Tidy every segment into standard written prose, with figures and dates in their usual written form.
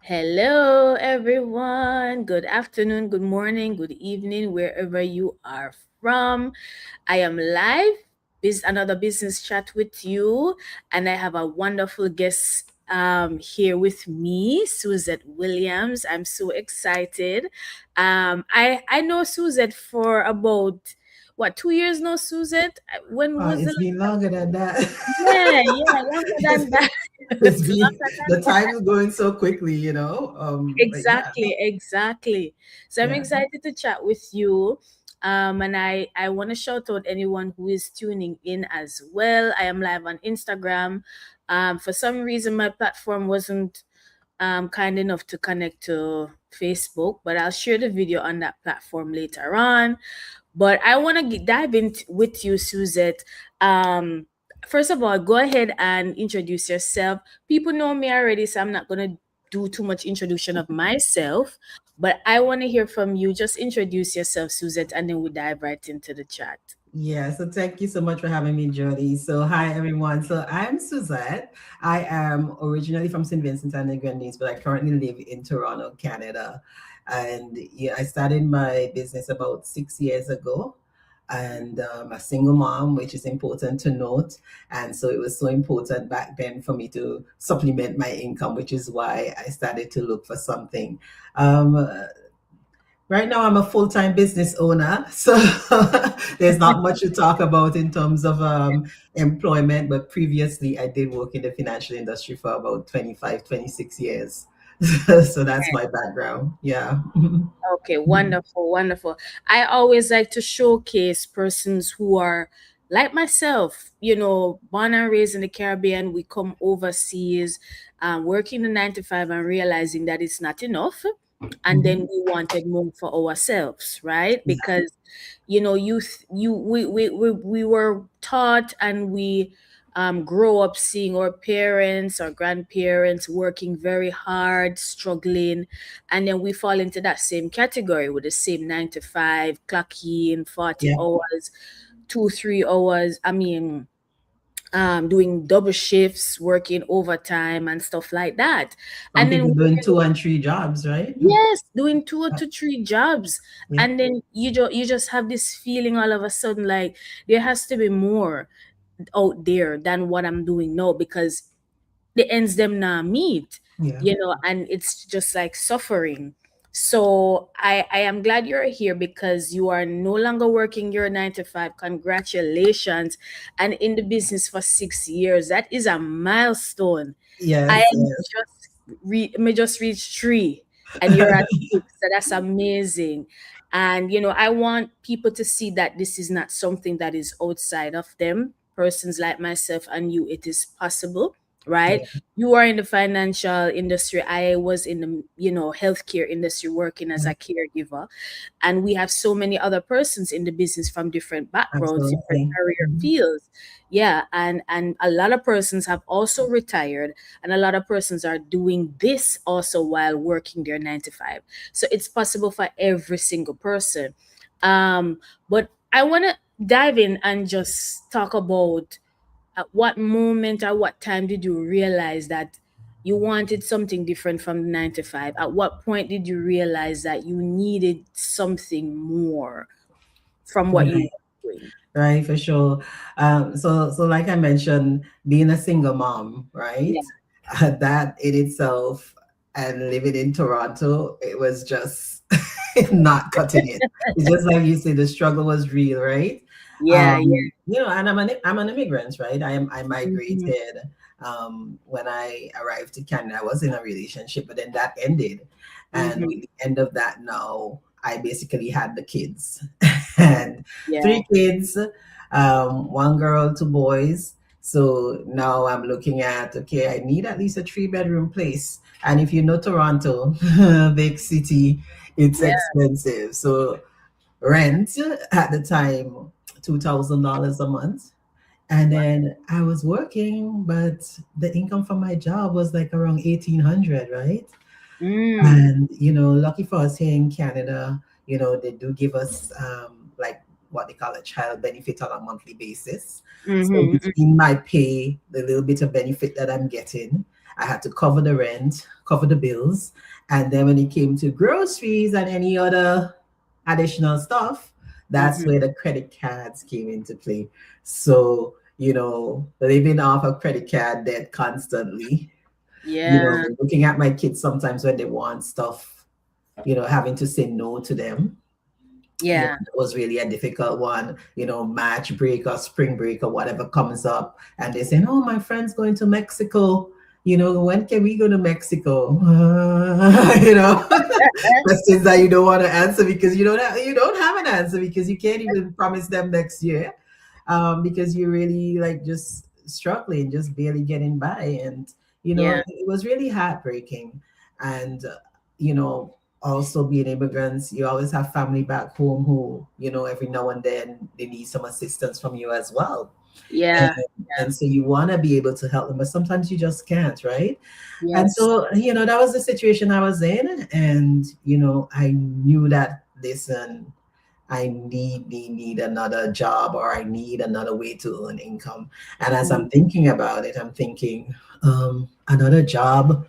Hello, everyone. Good afternoon, good morning, good evening, wherever you are from. I am live. This another business chat with you, and I have a wonderful guest here with me, Suzette Williams. I'm so excited. I know Suzette for about what 2 years now, Suzette. When was the It's been longer than that. yeah, longer than it's, that. it's It's been longer the than time is going so quickly. But yeah, Exactly. So I'm yeah, excited to chat with you. And I want to shout out anyone who is tuning in as well. I am live on Instagram. For some reason, my platform wasn't kind enough to connect to Facebook, but I'll share the video on that platform later on. But I want to dive in with you, Suzette. Um, First of all, go ahead and introduce yourself. People know me already, so I'm not going to do too much introduction of myself. But I want to hear from you. Just introduce yourself, Suzette, and then we dive right into the chat. yeah. So thank you so much for having me, Jody. So hi everyone. So I'm Suzette. I am originally from St. Vincent and the Grenadines, but I currently live in Toronto, Canada. And yeah, I started my business about 6 years ago. And a single mom, which is important to note. And so it was so important back then for me to supplement my income, which is why I started to look for something. Um, Right now, I'm a full-time business owner, so there's not much to talk about in terms of employment. But previously, I did work in the financial industry for about 25, 26 years. So that's my background. Yeah. Okay, wonderful, wonderful. I always like to showcase persons who are like myself, born and raised in the Caribbean. We come overseas, working the 9 to 5 and realizing that it's not enough. And then Mhm. we wanted more for ourselves, right? Yeah. Because, we were taught and we grow up seeing our parents, our grandparents working very hard, struggling, and then we fall into that same category with the same 9 to 5, clock in 40 Yeah. hours, 2 3 hours. Doing double shifts, working overtime and stuff like that. Some And then people doing two and three jobs, right? yes, doing 2 to 3 jobs. Yeah. And then you just have this feeling all of a sudden like there has to be more out there than what I'm doing now because the ends them not meet, Yeah. and it's just like suffering. So I am glad you're here because you are no longer working your 9 to 5. Congratulations. And in the business for 6 years. That is a milestone. I Yes. am Yes. just may just reach 3 and you're at 6. So that's amazing. And I want people to see that this is not something that is outside of them. Persons like myself and you, it is possible, right? Yeah. You are in the financial industry. I was in the healthcare industry working as a caregiver, and we have so many other persons in the business from different backgrounds, different Absolutely. career Mhm. fields. Yeah, and a lot of persons have also retired, and a lot of persons are doing this also while working their 9 to 5. So it's possible for every single person. But I want to dive in and just talk about at what moment, at what time did you realize that you wanted something different from the 9 to 5? At what point did you realize that you needed something more from what you Right. were doing? Right, for sure. So like I mentioned, being a single mom, right? Yeah. That in itself and living in Toronto, it was just not cutting it. It's just like you say, the struggle was real, right? Yeah, yeah. And I'm an immigrant, right? I Mhm. migrated when I arrived to Canada. I was in a relationship, but then that ended. And Mhm. with the end of that now, I basically had the kids. And Yeah. three kids, one girl, two boys. So now I'm looking at, okay, I need at least a three-bedroom place. And if you know Toronto, big city, it's Yeah. expensive. So rent at the time, $2,000 a month. And Wow. then I was working, but the income from my job was like around 1,800, right? Mm. And lucky for us here in Canada, they do give us like what they call a child benefit on a monthly basis. So Mhm. between my pay, the little bit of benefit that I'm getting, I had to cover the rent, cover the bills. And then when it came to groceries and any other additional stuff, that's Mm-hmm. where the credit cards came into play. So, living off of credit card debt constantly, Yeah. looking at my kids sometimes when they want stuff, having to say no to them. Yeah. It was really a difficult one, March break or spring break or whatever comes up. And they say, oh, my friend's going to Mexico. When can we go to Mexico? Questions that you don't want to answer because you don't have an answer because you can't even promise them next year, because you're really like just struggling, just barely getting by. And, Yeah. it was really heartbreaking. And, also being immigrants, you always have family back home who, every now and then they need some assistance from you as well. And, Yeah. and so you want to be able to help them, but sometimes you just can't, right? And Yes. so, that was the situation I was in. And, I knew that, listen, I need another job, or I need another way to earn income. And as Mhm. I'm thinking about it, I'm thinking, another job,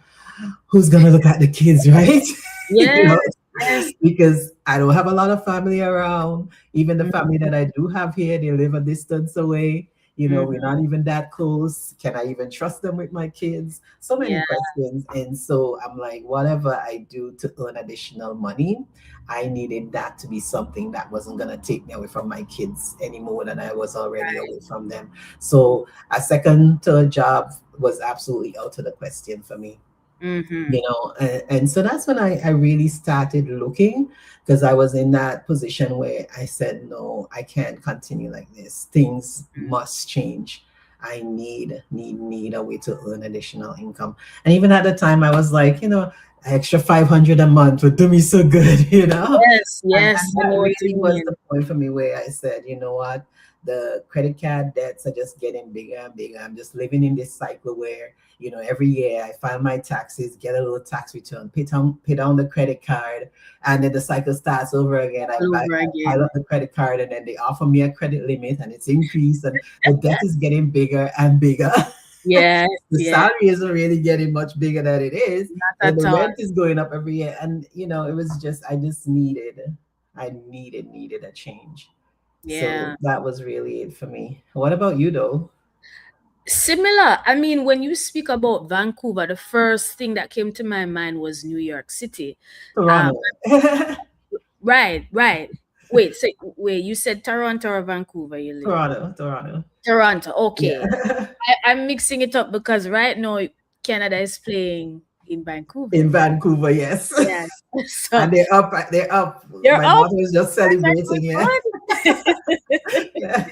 who's going to look at the kids, right? you Yes. know, Yes. because I don't have a lot of family around. Even the family Mhm. that I do have here, they live a distance away. We're Mhm. not even that close. Can I even trust them with my kids? So many Yeah. questions. And so I'm like, whatever I do to earn additional money, I needed that to be something that wasn't going to take me away from my kids any more than I was already Right. away from them. So a second, third job was absolutely out of the question for me. Mhm. And so that's when I really started looking, because I was in that position where I said, no, I can't continue like this. Things must change. I need a way to earn additional income. And even at the time I was like, extra 500 a month would do me so good. Yes. And Yes. I that know what you really was the mean. point for me where I said, you know what, the credit card debts are just getting bigger and bigger. I'm just living in this cycle where, every year I file my taxes, get a little tax return, pay down the credit card, and then the cycle starts over again. All I over pile again. up the credit card, and then they offer me a credit limit, and it's increased, and the debt is getting bigger and bigger. Yes. The Yeah. salary isn't really getting much bigger than it is. Not Then at the all. rent is going up every year, and it was just I needed a change. So Yeah. that was really it for me. What about you, though? Similar. I mean, when you speak about Vancouver, the first thing that came to my mind was New York City. Um, Toronto. right, right. Wait, you said Toronto or Vancouver you live? Toronto. Toronto. Okay. Yeah. I'm mixing it up because right now Canada is playing in Vancouver. In Vancouver, yes. Yes. So And they're up. you're My up. daughter was just Good, celebrating, yeah. good. Yeah.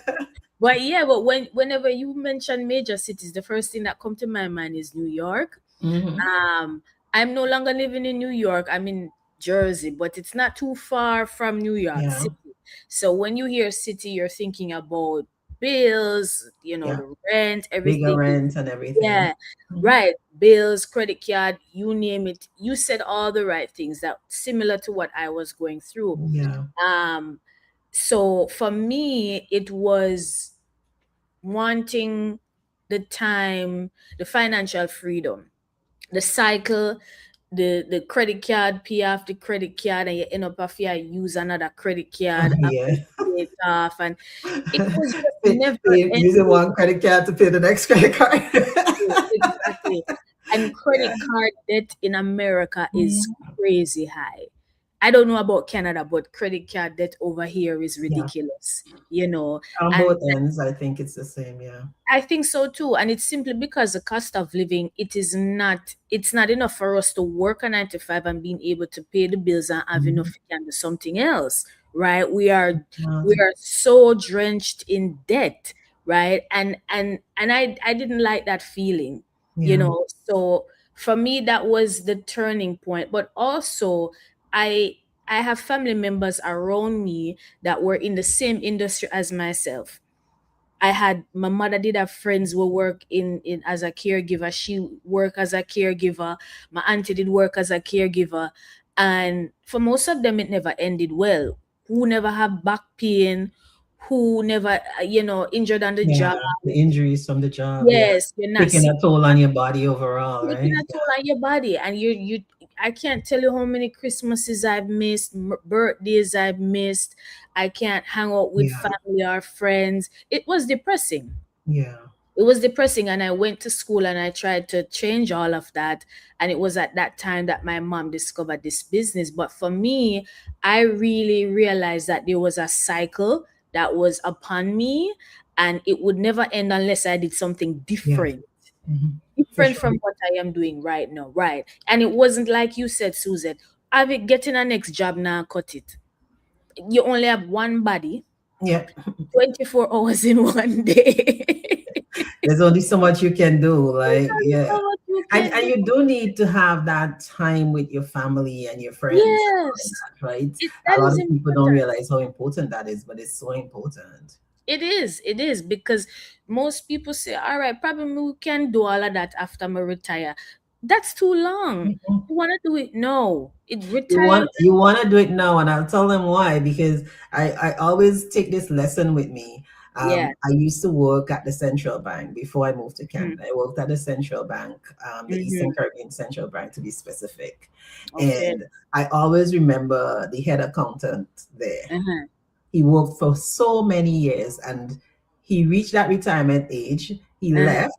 But yeah, but whenever you mention major cities, the first thing that come to my mind is New York. Hmm. Um, I'm no longer living in New York. I'm in Jersey, but it's not too far from New York Yeah. City. So when you hear city, you're thinking about bills, Yeah. the rent, Bigger everything. rent and everything. Yeah, Mhm. right. Bills, credit card, you name it. You said all the right things that similar to what I was going through. Yeah. Um, so for me, it was wanting the time, the financial freedom, the cycle, the credit card, pay off the credit card, and you end up if you use another credit card after Yeah. you pay it off. And it was just never Using ending. one credit card to pay the next credit card. Exactly. And credit Yeah. card debt in America is Mhm. crazy high. I don't know about Canada, but credit card debt over here is Yeah. ridiculous, On and both ends, I think it's the same. Yeah. I think so too. And it's simply because the cost of living, it's not enough for us to work a 9 to 5 and being able to pay the bills and have enough Mhm. to can do something else. Right. We Um, are so drenched in debt, right? And I didn't like that feeling, yeah. So for me that was the turning point. But also I I have family members around me that were in the same industry as myself. I had my mother did have friends who work in as a caregiver. She worked as a caregiver. My auntie did work as a caregiver, and for most of them, it never ended well. Who never have back pain? who never, injured on the Yeah, job. the injuries from the job, yeah. Yes, you're not Taking sick, a toll on your body overall, taking right? a toll on your body, and I can't tell you how many Christmases I've missed, birthdays I've missed. I can't hang out with Yeah, family or friends. It was depressing. yeah, It was depressing, and I went to school and I tried to change all of that. And it was at that time that my mom discovered this business. But for me, I really realized that there was a cycle that was upon me, and it would never end unless I did something yeah. different, For different sure. from what I am doing right now, right? And it wasn't like you said, Suzette, have it getting a next job now, cut it. You only have one body, Yeah. 24 hours in one day. There's only so much you can do. There's Like, only yeah. so much you And can do. you do need to have that time with your family and your friends and all of Yes, that, right? that A lot is of people don't important. realize how important that is, but it's so important. It is because most people say, all right, probably we can do all of that after I retire. That's too long. Mhm. You want to do it? No. It You retirement. want to do it now, and I'll tell them why. Because I always take this lesson with me. Yeah. I used to work at the central bank before I moved to Mm-hmm. Canada. I worked at the central bank, the Mm-hmm. Eastern Caribbean Central Bank to be specific. Okay. And I always remember the head accountant there. Uh-huh. He worked for so many years, and he reached that retirement age. He Uh-huh. left,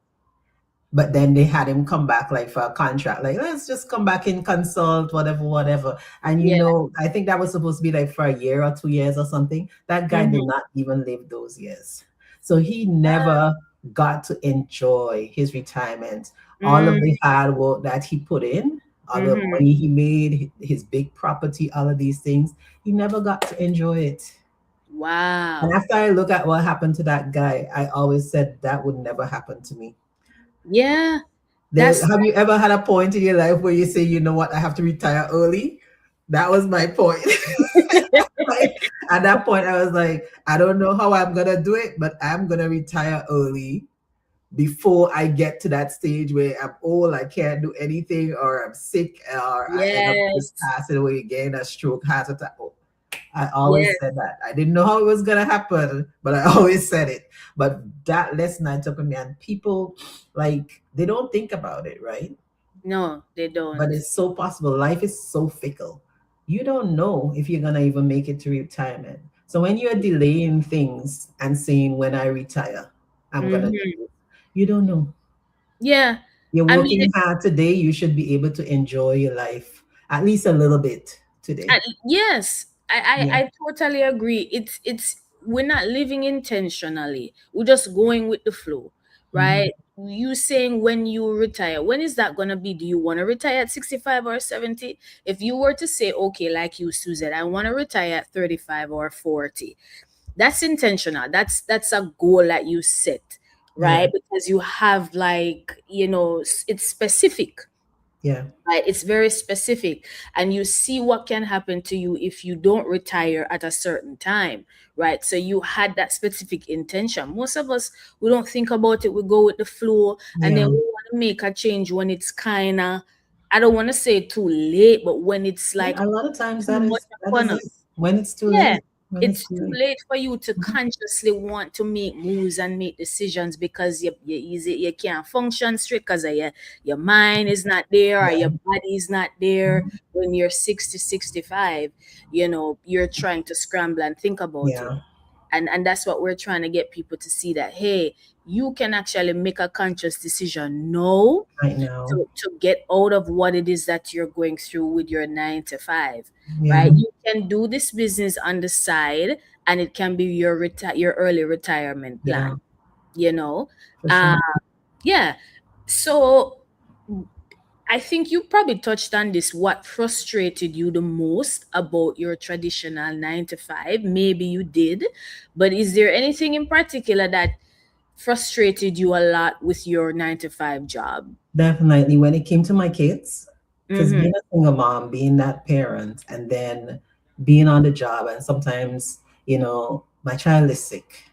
but then they had him come back like for a contract, like let's just come back and consult, whatever, whatever. And Yeah. I think that was supposed to be like for a year or 2 years or something. That guy did Mm-hmm. not even live those years. So he never got to enjoy his retirement. All of the hard work that he put in, all the Mm-hmm. money he made, his big property, all of these things, he never got to enjoy it. And Wow. after I look at what happened to that guy, I always said that would never happen to me. Yeah. There, That's have you ever had a point in your life where you say, you know what, I have to retire early? That was my point. Like, at that point, I was like, I don't know how I'm gonna do it, but I'm gonna retire early before I get to that stage where I'm old, I can't do anything, or I'm sick, or I end up just yes. passing away again, a stroke, heart attack. Oh, I always Yes. said that. I didn't know how it was gonna happen, but I always said it. But that lesson I took from me, and people like they don't think about it, right? No, they But don't. it's so possible. Life is so fickle. You don't know if you're gonna even make it to retirement. So when you're delaying things and saying when I retire, I'm gonna do Mm-hmm. this, you don't know. Yeah. You're I mean, working hard today, you should be able to enjoy your life at least a little bit today. Yes, Yeah. I totally agree. It's we're not living intentionally. We're just going with the flow, Mhm. right? You saying when you retire, when is that gonna be? Do you want to retire at 65 or 70? If you were to say, okay, like you, Suzette, I want to retire at 35 or 40, that's intentional. That's a goal that you set, Yeah. right? Because you have like, it's specific, Yeah. right? It's very specific, and you see what can happen to you if you don't retire at a certain time, right? So you had that specific intention. Most of us, we don't think about it, we go with the flow, and then Yeah. we want to make a change when it's kind of, I don't want to say too late, but when it's Yeah. like A lot of times too much that upon is us. it. When it's too Yeah, late. When it's it's too too late. late for you to Mhm. consciously want to make moves and make decisions because you can't function straight because your mind is not there or your Yeah. body is not there. Mhm. When you're 60, 65, you're trying to scramble and think about it. Yeah. And that's what we're trying to get people to see, that, hey, you can actually make a conscious decision no Right now. to get out of what it is that you're going through with your 9 to 5, Yeah. right? You can do this business on the side, and it can be your early retirement Yeah. plan, you know? For Uh, sure. yeah. So I think you probably touched on this. What frustrated you the most about your traditional 9 to 5? Maybe you did, but is there anything in particular that frustrated you a lot with your 9 to 5 job? Definitely. When it came to my kids, because Mm-hmm. being a single mom, being that parent, and then being on the job, and sometimes, my child is sick,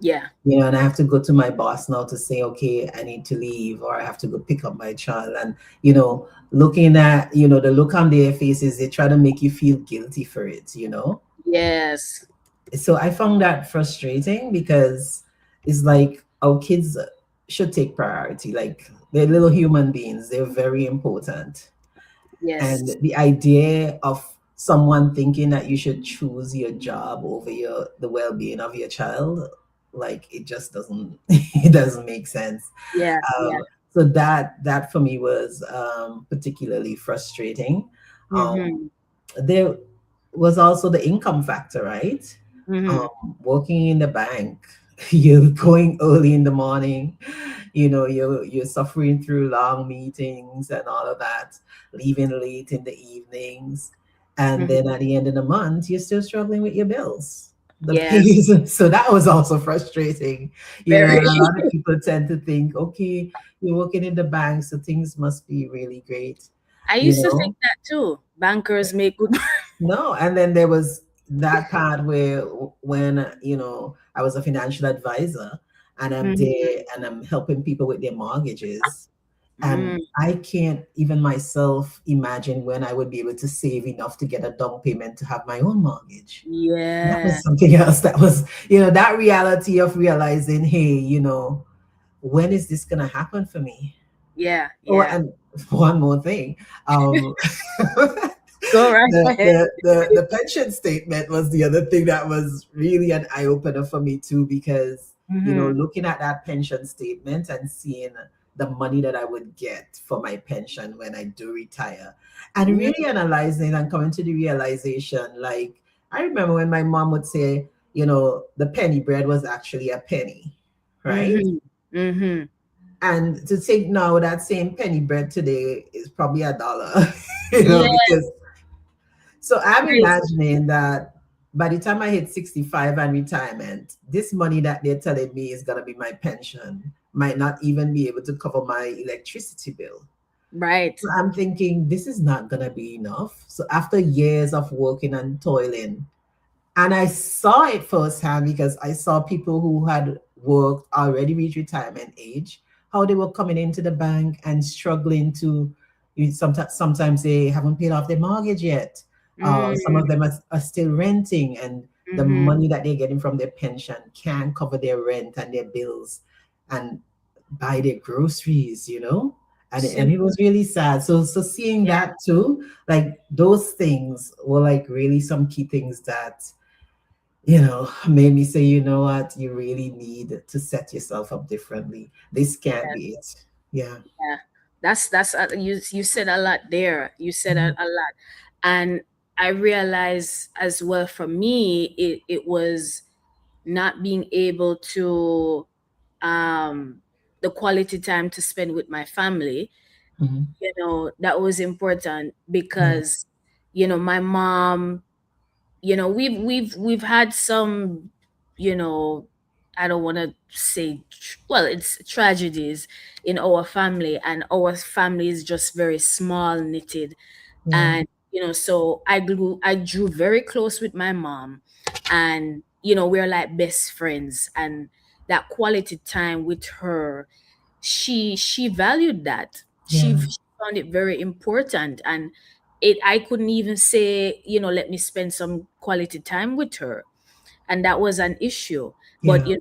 Yeah. and I have to go to my boss now to say, okay, I need to leave, or I have to go pick up my child. And, looking at, the look on their faces, they try to make you feel guilty for it. Yes. So I found that frustrating because it's like our kids should take priority. Like they're little human beings, they're very important. And Yes. the idea of someone thinking that you should choose your job over your the well-being of your child, like it just doesn't it doesn't make sense. Yeah. Yeah. So that for me was particularly frustrating. Um, Mm-hmm. there was also the income factor, right? Mm-hmm. Working in the bank, you're going early in the morning, you're suffering through long meetings and all of that, leaving late in the evenings, and then Mm-hmm. at the end of the month, you're still struggling with your bills. The pay Yes. is so that was also frustrating, Very. and a lot of people tend to think, okay, you're working in the bank, so things must be really great, I you used to think know. that too. Bankers make good. No, and then there was that part where when I was a financial advisor and I'm Mm-hmm. there and I'm helping people with their mortgages, and Mm. I can't even myself imagine when I would be able to save enough to get a down payment to have my own mortgage. That Yeah. was something else. That was, that reality of realizing, hey, when is this gonna happen for me? Yeah. Oh, Yeah. and one more thing. Um, Go right ahead. the pension statement was the other thing that was really an eye opener for me too, because Mm-hmm. looking at that pension statement and seeing the money that I would get for my pension when I do retire, and really analyzing and coming to the realization, like I remember when my mom would say, the penny bread was actually a penny, right? Mm-hmm. Mm-hmm. And to think now that same penny bread today is probably a dollar, Yeah. because so I'm Crazy. imagining that by the time I hit 65 and retirement, this money that they're telling me is going to be my pension might not even be able to cover my electricity bill. Right. So I'm thinking this is not going to be enough. So after years of working and toiling, and I saw it firsthand because I saw people who had worked already reached retirement age, how they were coming into the bank and struggling to. Sometimes they haven't paid off their mortgage yet. Some of them are still renting, and the Mm-hmm. money that they're getting from their pension can cover their rent and their bills, and buy their groceries. And it Simple. was really sad. So seeing Yeah. that too, like those things were like really some key things that made me say, you know what, you really need to set yourself up differently. This can't Yeah. be it. Yeah. Yeah. That's you said a lot there. You said Mhm. a lot. And I realized as well for me it was not being able to um the quality time to spend with my family. Mhm. That was important Yeah. because my mom, we've had some, you know I don't want to say well, it's tragedies in our family, and our family is just very small knitted. Yeah. And so I drew very close with my mom, and we're like best friends, and that quality time with her, she valued that. Yeah. She found it very important, and I couldn't even say, let me spend some quality time with her, and that was an issue. But Yeah.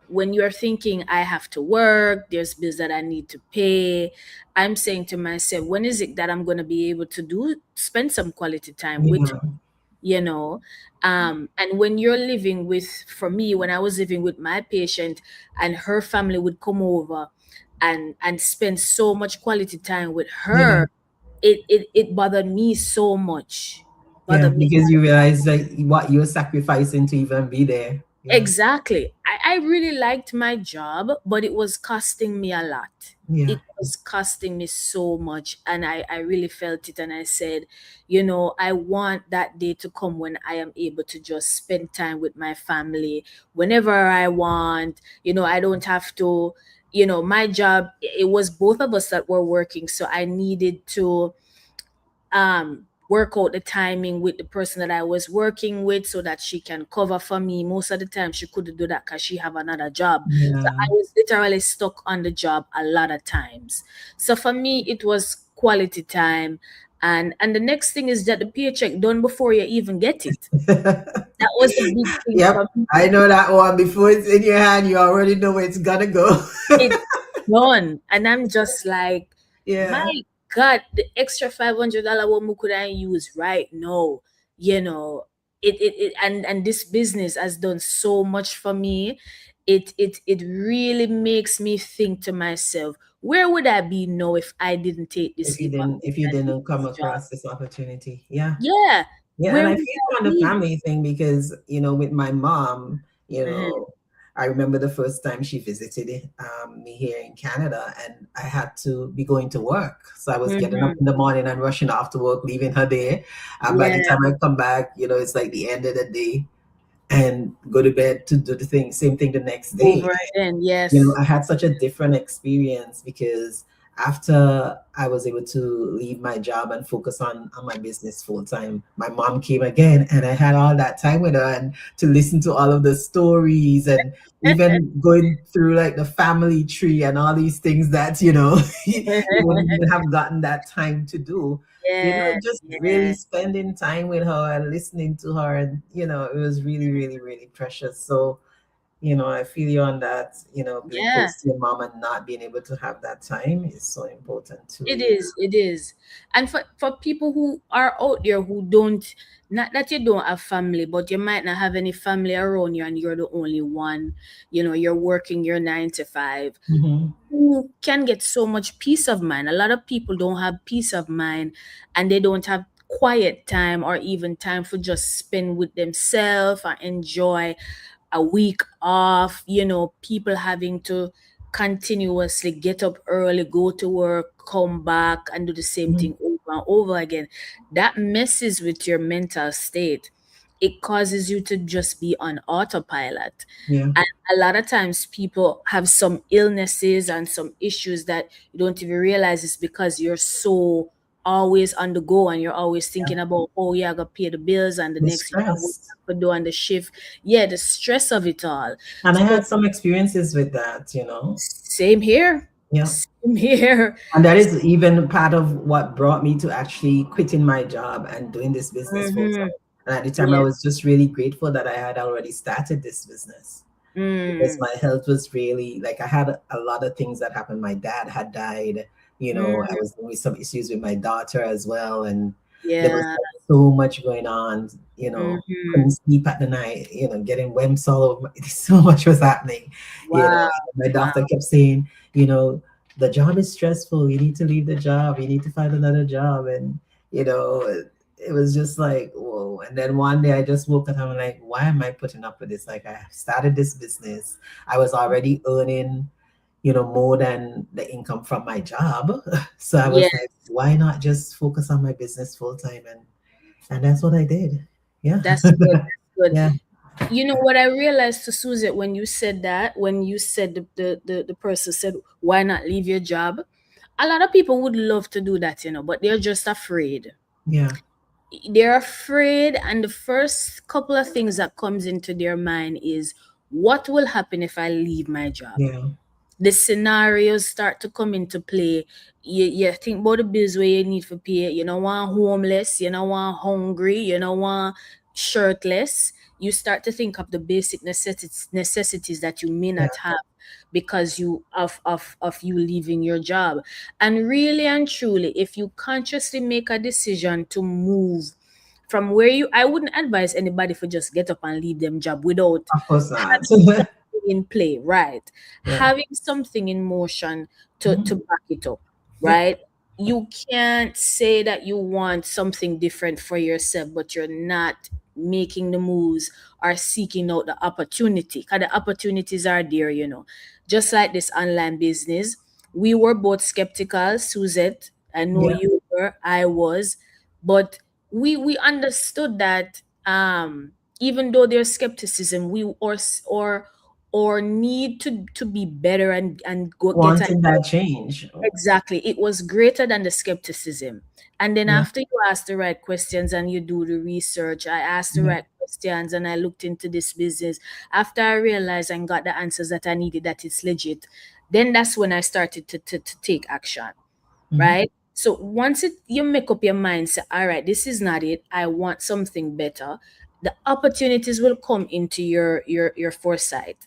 when you're thinking, I have to work, there's bills that I need to pay, I'm saying to myself, when is it that I'm going to be able to spend some quality time with her? Yeah. you know and when you're living with, for me, when I was living with my patient, and her family would come over and spend so much quality time with Yeah. her, it bothered me so much. Yeah. Bothered me. Because you realize like what you're sacrificing to even be there. Yeah. Exactly. I really liked my job, but it was costing me a lot. Yeah. It was costing me so much. And I really felt it. And I said, I want that day to come when I am able to just spend time with my family whenever I want. I don't have to, my job, it was both of us that were working. So I needed to work out the timing with the person that I was working with so that she can cover for me. Most of the time she couldn't do that because she have another job. So Yeah. I was literally stuck on the job a lot of times. So for me it was quality time. And the next thing is that the paycheck done before you even get it. That was a big thing Yep, for me. I know that one. Before it's in your hand, you already know where it's gonna go. It's done. And I'm just like, my Yeah, God, the extra $500 what we could I use right now? You know, and this business has done so much for me. It really makes me think to myself, where would I be now if I didn't take this leap of faith if you and take didn't come this job? across this opportunity, yeah. Yeah, Yeah, and where I would feel I on the be? family thing because, with my mom, Mhm, I remember the first time she visited me here in Canada, and I had to be going to work. So I was getting up mhm. in the morning and rushing off to work, leaving her there. And by the Yeah, time I come back, it's like the end of the day and go to bed to do the thing, same thing the next day. over again. Yes. I had such a different experience because after I was able to leave my job and focus on my business full time, my mom came again and I had all that time with her and to listen to all of the stories and even going through like the family tree and all these things that, you wouldn't even have gotten that time to do. Yeah, Just really yeah, spending time with her and listening to her and it was really, really, really precious. So I feel you on that. Being yeah. close to your mom and not being able to have that time is so important too. It Yeah. is, it is. And for people who are out there who don't, not that you don't have family, but you might not have any family around you and you're the only one, you're working your 9 to 5, Hmm. who can get so much peace of mind. A lot of people don't have peace of mind and they don't have quiet time or even time for just spend with themselves or enjoy a week off, people having to continuously get up early, go to work, come back, and do the same Hmm. thing over and over again. That messes with your mental state. It causes you to just be on autopilot. Yeah. And a lot of times people have some illnesses and some issues that you don't even realize it's because you're so always on the go and you're always Yeah. thinking about, oh yeah, I gotta pay the bills and the The next thing I would stress. have to do on the shift. Yeah, the stress of it all. And I So had some experiences with that. same here. Yeah. Same here. And that is even part of what brought me to actually quitting my job and doing this business full Mm-hmm. time. And at the time, I Yeah. was just really grateful that I had already started this business because Mm. my health was really like I had a lot of things that happened. My dad had died. I Mm. was dealing with some issues with my daughter as well, and there was Yeah. like so much going on. Mm-hmm. Couldn't sleep at the night. Getting WEMS all over. So much was happening. Wow. My Wow. doctor kept saying, you know, the job is stressful. You need to leave the job. You need to find another job, and you know it was just like, whoa. And then one day I just woke up and I'm like, why am I putting up with this? Like, I started this business. I was already earning, more than the income from my job. So I Yeah. was like, why not just focus on my business full time? And that's what I did. Yeah. That's good. That's good. Yeah. You know what I realized to Suzette when you said that, when you said the person said, why not leave your job? A lot of people would love to do that, but they're just afraid. Yeah. They're afraid, and the first couple of things that comes into their mind is, what will happen if I leave my job? Yeah. The scenarios start to come into play. You think about the bills where you need to pay. You don't want homeless, you don't want hungry, you don't want shirtless. You start to think of the basic necessities that you may Yeah. not have because of you leaving your job. And really and truly, if you consciously make a decision to move from where you, I wouldn't advise anybody for just get up and leave them job without Of course not. having something in play, right? Yeah. Having something in motion to Mhm. back it up, Yeah. right? You can't say that you want something different for yourself, but you're not making the moves or seeking out the opportunity. Because the opportunities are there. Just like this online business, we were both skeptical, Suzette. I know Yeah. you were, I was, but we understood that even though there's skepticism, we or need to be better and go get a, Wanting that change. exactly, it was greater than the skepticism. And then Yeah. after you ask the right questions and you do the research, I asked the Yeah. right questions and I looked into this business. After I realized and got the answers that I needed, that it's legit, then that's when I started to take action, Mhm. right? So once you make up your mind, say, all right, this is not it. I want something better. the opportunities will come into your foresight,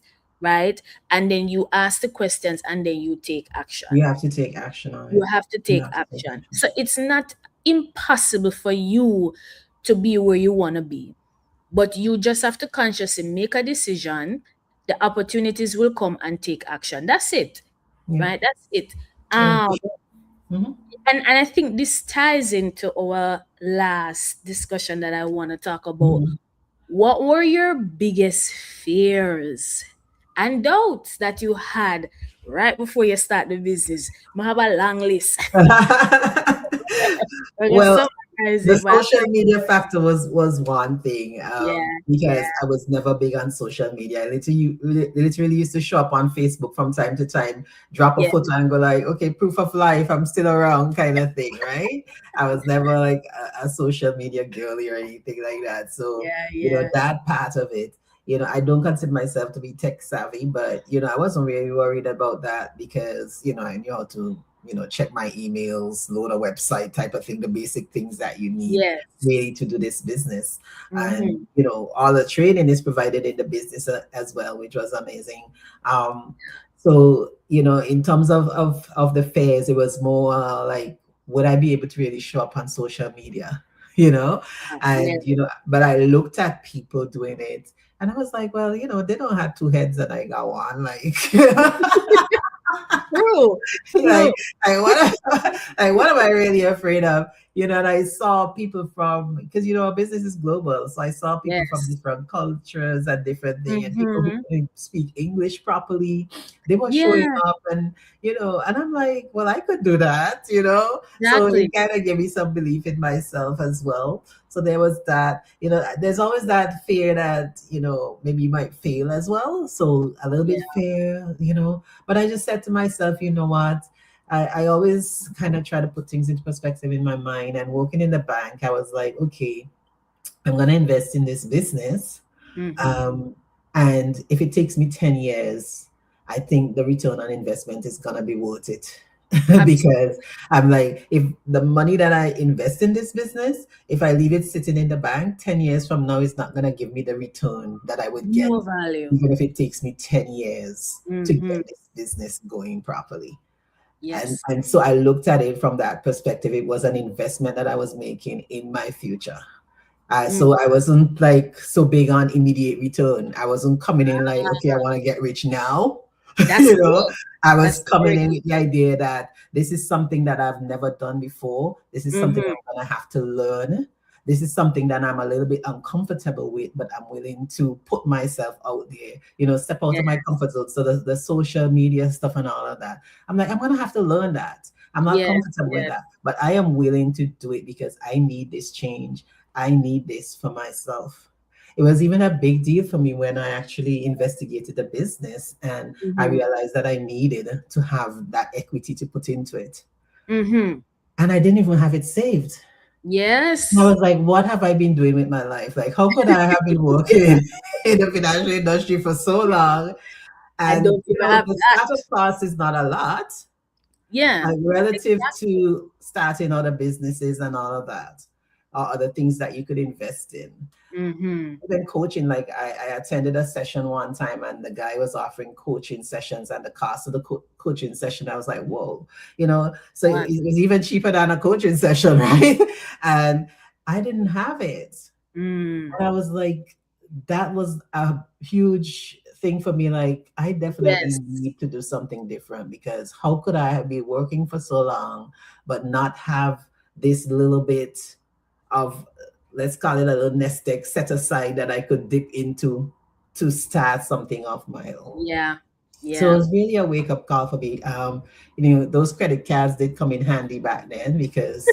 right? And then you ask the questions and then you take action. You have to take action on You it. have to You take have to take action. action. So it's not impossible for you to be where you want to be, but you just have to consciously make a decision. The opportunities will come and take action. That's it, Yeah. right? That's it. Yeah. um Hmm. and I think this ties into our last discussion that I want to talk about. Hmm. What were your biggest fears and doubts that you had right before you start the business? I have a long list. I can Well, summarize the it, but I social feel like, media factor was one thing, yeah, because yeah, I was never big on social media. I literally used to show up on Facebook from time to time, drop a yeah, photo and go like, okay, proof of life, I'm still around, kind of thing, right? I was never like a social media girly or anything like that. So, yeah, yeah. that part of it, I don't consider myself to be tech savvy, but I wasn't really worried about that because I knew how to check my emails, load a website type of thing, the basic things that you need Yes. really to do this business. And, Mm-hmm. all the training is provided in the business as well, which was amazing. Um, so, in terms of the fairs, it was more like, would I be able to really show up on social media? You know, Yeah. and, but I looked at people doing it and I was like, well, they don't have two heads and I got one. Like, True. True. like, what like what am I really afraid of? And I saw people from, because our business is global, so I saw people from Yes. different cultures and different things, and people who Mm-hmm. couldn't speak English properly. They were showing Yeah. up, and I'm like, well, I could do that. So it Exactly. kind of gave me some belief in myself as well. So there was that. There's always that fear that maybe you might fail as well. So a little Yeah. bit fear. But I just said to myself, you know what? I always kind of try to put things into perspective in my mind. And working in the bank, I was like, okay, I'm going to invest in this business. Mm-hmm. Um, and if it takes me 10 years, I think the return on investment is going to be worth it. Absolutely. Because I'm like, if the money that I invest in this business, if I leave it sitting in the bank 10 years from now, it's not going to give me the return that I would get, No value. even if it takes me 10 years to Mm-hmm. get this business going properly. And, Yes. and so I looked at it from that perspective. It was an investment that I was making in my future. Mm. So I wasn't like so big on immediate return. I wasn't coming in like, okay, I want to get rich now. That's you know, good. I was That's coming very in good. with the idea that this is something that I've never done before. This is something Mm-hmm. I'm going to have to learn. This is something that I'm a little bit uncomfortable with, but I'm willing to put myself out there, step out Yeah. of my comfort zone. So the social media stuff and all of that, I'm like, I'm going to have to learn that. I'm not Yes. comfortable with Yes. that, but I am willing to do it because I need this change. I need this for myself. It was even a big deal for me when I actually investigated the business and I Mm-hmm. realized that I needed to have that equity to put into it. Mm-hmm. And I didn't even have it saved. And I Yes. was like, what have I been doing with my life? Like, how could I have been working in the financial industry for so long? I And, don't even have the that. startup cost is not a lot, Yeah. like relative Exactly. to starting other businesses and all of that, or other things that you could invest in. Mm-hmm. Even coaching, like I attended a session one time and the guy was offering coaching sessions and the cost of the coaching session, I was like, whoa, so Wow. it was even cheaper than a coaching session, right? And I didn't have it. Mm. And I was like, that was a huge thing for me. Like, I definitely Yes. need to do something different because how could I be working for so long but not have this little bit of, let's call it a little nest egg set aside that I could dip into to start something of my own. Yeah. So it Yeah. was really a wake up call for me. Those credit cards did come in handy back then because,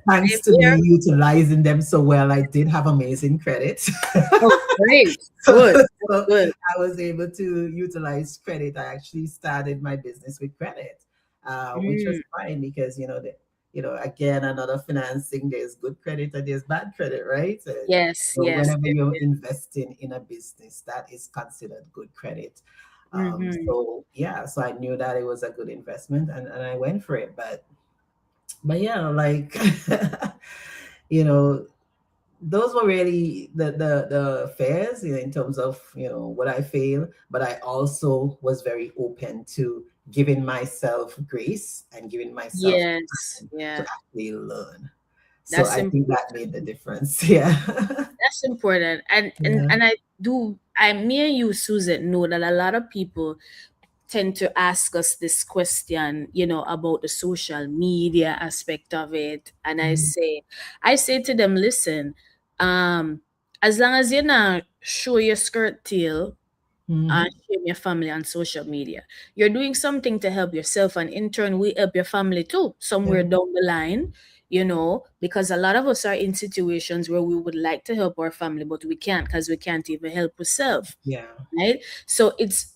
thanks Same to me here. utilizing them so well, I did have amazing credit. Oh, great. so, Good. That's so good. I was able to utilize credit. I actually started my business with credit, which was Mm. fine because again, another financing. There's good credit and there's bad credit, right? And, Yes. Yes. whenever Yes. you're Yes. investing in a business, that is considered good credit. Mm-hmm. So yeah, so I knew that it was a good investment, and I went for it. But yeah, like you know those were really the fears, in terms of, would I fail, but I also was very open to giving myself grace and giving myself Yes, time to yeah, actually learn. So that's I think that made the important. difference. Yeah. That's important. And and Yeah. and I do I me and you, Susan, know that a lot of people tend to ask us this question, about the social media aspect of it. And Mhm. I say to them, listen, um, as long as you're not show your skirt tail and Mhm. shame your family on social media, you're doing something to help yourself, and in turn, we help your family too, somewhere Yeah. down the line. Because a lot of us are in situations where we would like to help our family, but we can't because we can't even help ourselves, Yeah. right? So it's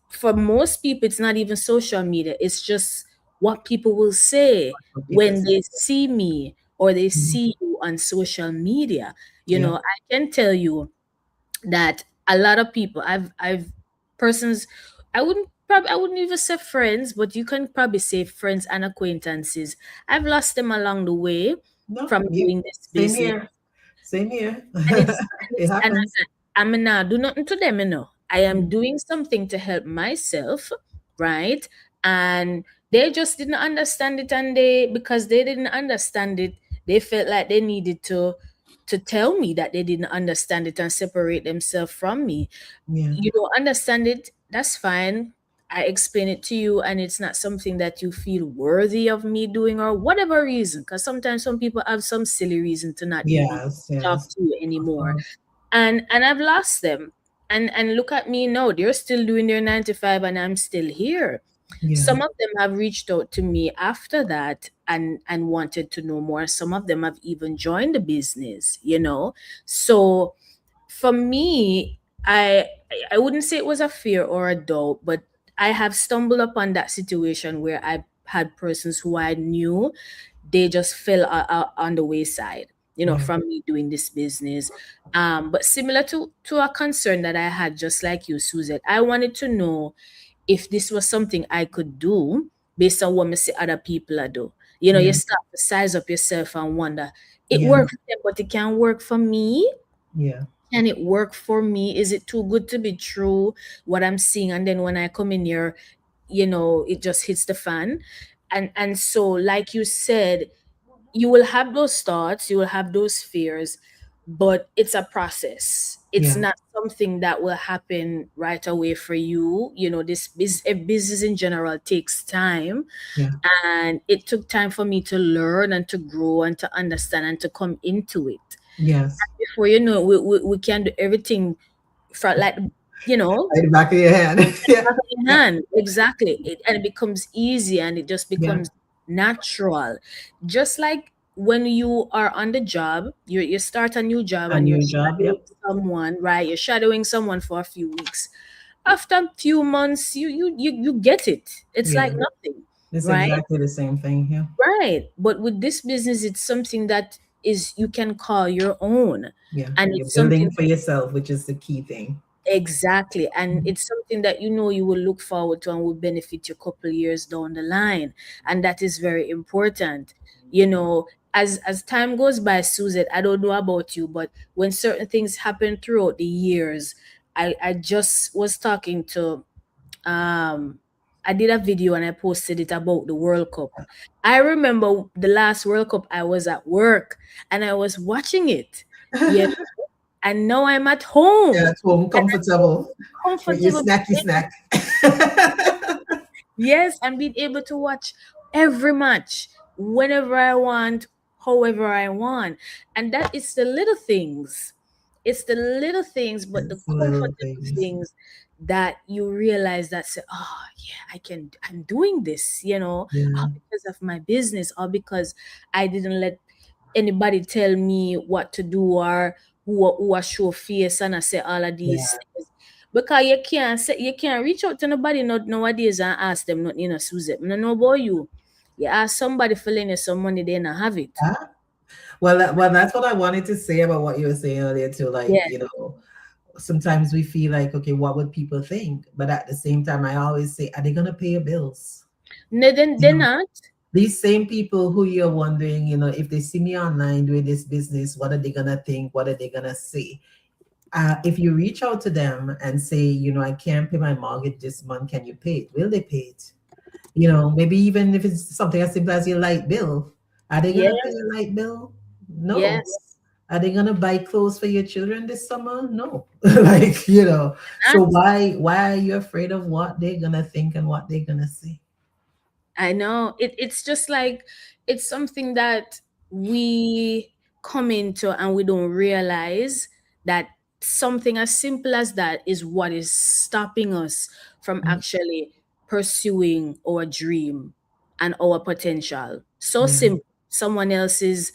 for most people, it's not even social media, it's just what people will say What people when say. they see me or they Mhm. see you on social media. Yeah. I can tell you that a lot of people, I've persons, I wouldn't even say friends, but you can probably say friends and acquaintances, I've lost them along the way No, from you, doing this same business. here. Same here. It And happens. I'm not do nothing to them, I am Mhm. doing something to help myself, right? And they just didn't understand it, and because they didn't understand it, they felt like they needed to tell me that they didn't understand it and separate themselves from me. Yeah. You don't understand it, that's fine. I explain it to you, and it's not something that you feel worthy of me doing, or whatever reason, because sometimes some people have some silly reason to not even Yes. talk Yes. to you Of anymore. course. And I've lost them. And look at me now, they're still doing their 9 to 5, and I'm still here. Yeah. Some of them have reached out to me after that and wanted to know more. Some of them have even joined the business. So for me, I wouldn't say it was a fear or a doubt, but I have stumbled upon that situation where I had persons who I knew, they just fell on the wayside, Yeah. from me doing this business. But similar to a concern that I had, just like you, Suzette, I wanted to know if this was something I could do based on what me see other people are do. You Yeah. start to size up yourself and wonder, it Yeah. worked for them, but it can't work for me. Yeah. Can it work for me? Is it too good to be true, what I'm seeing? And then when I come in here, it just hits the fan. And so, like you said, you will have those thoughts, you will have those fears, but it's a process. It's Yeah. not something that will happen right away for you. Business in general takes time, Yeah. and it took time for me to learn and to grow and to understand and to come into it. Yes. Before you know, we can do everything from, like, you know Right back of your hand. Yeah. back of your Yeah. hand. Exactly. And it becomes easy, and it just Yeah. becomes natural. Just like when you are on the job, you start a new job A and you're new job. shadowing Yep. someone, right? You're shadowing someone for a few weeks. After a few months, you get it. It's like Yeah. nothing, It's right? exactly the same thing here. Right. But with this business, it's something that is you can call your own. Yeah. And You're it's something. building for yourself, which is the key thing. Exactly. And Mhm. it's something that you will look forward to and will benefit you a couple years down the line. And that is very important. As time goes by, Suzette, I don't know about you, but when certain things happen throughout the years, I just was talking to I did a video and I posted it about the World Cup. I remember the last World Cup, I was at work and I was watching it. Yeah. And now I'm at home. Yeah, at home, comfortable with your Comfortable. snacky snack. Yes, and being able to watch every match whenever I want, however I want. And that is the little things. It's the little things, but the It's little comfortable things. things that you realize that say, oh yeah, I'm doing this, Yeah. all because of my business, or because I didn't let anybody tell me what to do, or who I show face and I say all of these Yeah. things. Because you can't reach out to nobody not nowadays and ask them nothing, Suzette. I don't know about you. You ask somebody for lending you some money, they not have it. Ah, well, that's what I wanted to say about what you were saying earlier too. Like, Yeah. sometimes we feel like, okay, what would people think? But at the same time, I always say, are they gonna pay your bills? No, then You they're know, not. These same people who you're wondering, if they see me online doing this business, what are they gonna think? What are they gonna say? If you reach out to them and say, I can't pay my mortgage this month, can you pay it? Will they pay it? Maybe even if it's something as simple as your light bill, are they Yeah. gonna pay your light bill? No. Yes. Are they gonna buy clothes for your children this summer? No. Like. So Not. why are you afraid of what they're gonna think and what they're gonna say? I know. It's just like it's something that we come into and we don't realize that something as simple as that is what is stopping us from Mm, actually pursuing our dream and our potential. So yeah, simple. Someone else's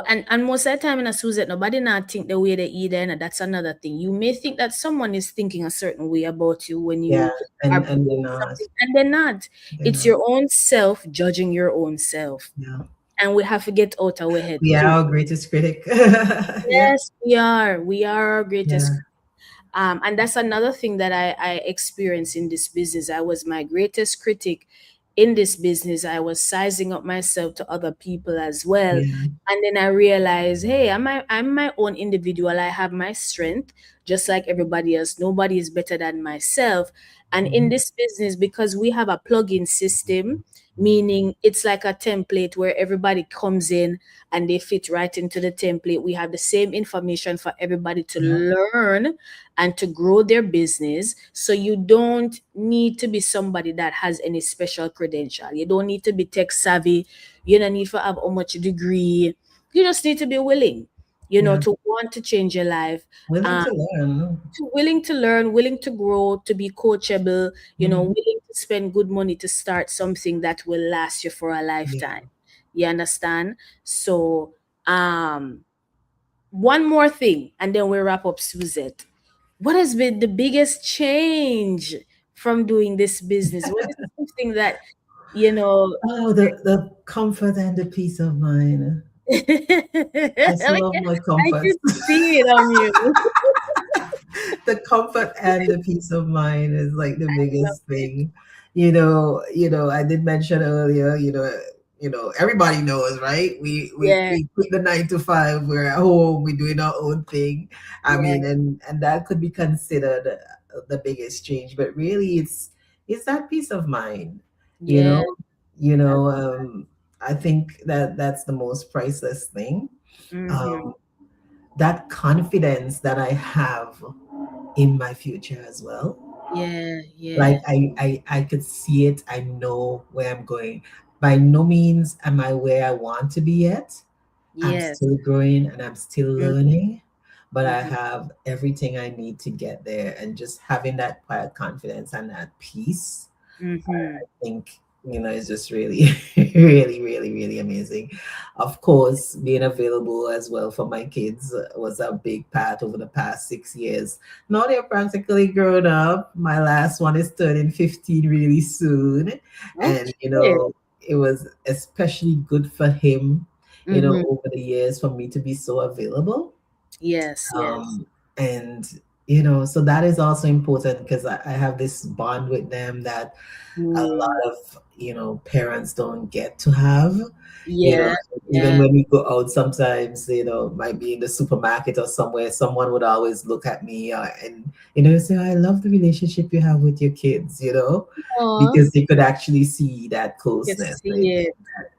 and most of the time in a Suzette, nobody not think the way they eat and that's another thing. You may think that someone is thinking a certain way about you when yeah, you are and they're doing not, something and they're not. they're It's not. your own self judging your own self. Yeah, And we have to get out our head we are too. our greatest critic. Yeah, Yes, we are. We are our greatest. yeah, And that's another thing that I experienced in this business. I was my greatest critic in this business. I was sizing up myself to other people as well. yeah, And then I realized, hey, I'm my own individual. I have my strength, just like everybody else. Nobody is better than myself. And in mhm, this business, because we have a plug-in system, meaning it's like a template where everybody comes in and they fit right into the template. We have the same information for everybody to yeah, learn and to grow their business. So you don't need to be somebody that has any special credential. You don't need to be tech savvy. You don't need to have how much degree. You just need to be willing, yeah. to want to change your life. Willing Um, to learn. willing to learn, willing to grow, to be coachable, Mhm, willing to spend good money to start something that will last you for a yeah. lifetime. You understand? So, one more thing, and then we wrap up, Suzette. What has been the biggest change from doing this business? What is something that, you know, Oh, the comfort and the peace of mind. I just love my I comfort. can see it on you. The comfort and the peace of mind is like the I love biggest it. thing. I did mention earlier, everybody knows, right? Yeah, We quit the 9 to 5, we're at home, we're doing our own thing. I yeah, mean, and that could be considered the biggest change, but really it's that peace of mind, you yeah. know, I think that that's the most priceless thing. Mm-hmm. Um, that confidence that I have in my future as well. Yeah, Like yeah. I could see it. I know where I'm going. By no means am I where I want to be yet. I'm Yes. still growing and I'm still learning, but I Mm-hmm. have everything I need to get there. And just having that quiet confidence and that peace, Mm-hmm. I think, is just really, really, really, really amazing. Of course, being available as well for my kids was a big part over the past 6 years. Now they're practically grown up. My last one is turning 15 really soon. And, Okay. it was especially good for him, Mm-hmm. over the years for me to be so available. Yes, yes. Um, and, so that is also important because I have this bond with them that a Mm. lot of parents don't get to have. you know Yeah, Even yeah, when we go out sometimes, might be in the supermarket or somewhere, someone would always look at me, and say, I love the relationship you have with your kids, oh, because they could actually see that you closeness. see it.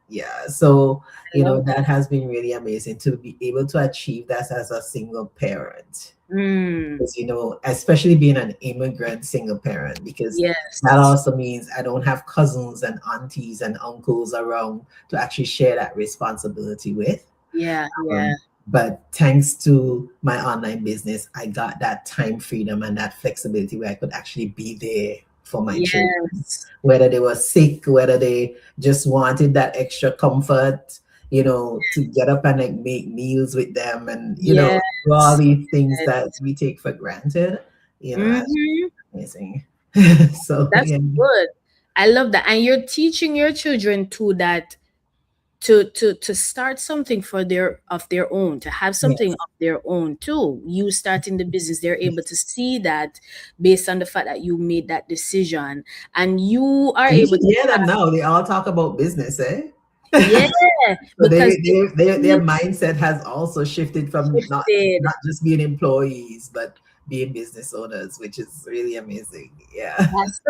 Yeah, so I love that has been really amazing to be able to achieve that as a single parent, that. Mm. because especially being an immigrant single parent, because that Yes. also means I don't have cousins and aunties and uncles around to actually share that responsibility with. Yeah, yeah. But thanks to my online business, I got that time freedom and that flexibility where I could actually be there for my children, Yes. whether they were sick, whether they just wanted that extra comfort, to get up and like make meals with them, and Yes. do all these things that Yes. we take for granted. That's Mm-hmm. amazing. So That's yeah, good. I love that. And you're teaching your children too that to start something for their own, to have something yes. of their own too. You starting the business, they're able to see that based on the fact that you made that decision and you are And you able should to hear them now. They all talk about business, eh? Yeah, So because they their see mindset has also shifted from shifted. not just being employees, but being business owners, which is really amazing. Yeah.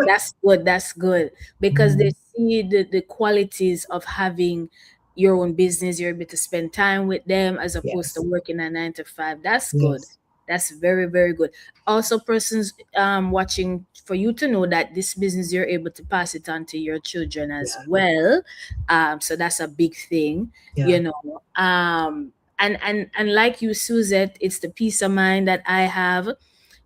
That's good. That's good because they Mhm. see the qualities of having your own business. You're able to spend time with them as opposed to Yes. working a 9 to 5. That's good. Yes. That's very, very good. Also, persons watching, for you to know that this business you're able to pass it on to your children as Yeah. well. So that's a big thing, Yeah. you know. And like you, Suzette, it's the peace of mind that I have.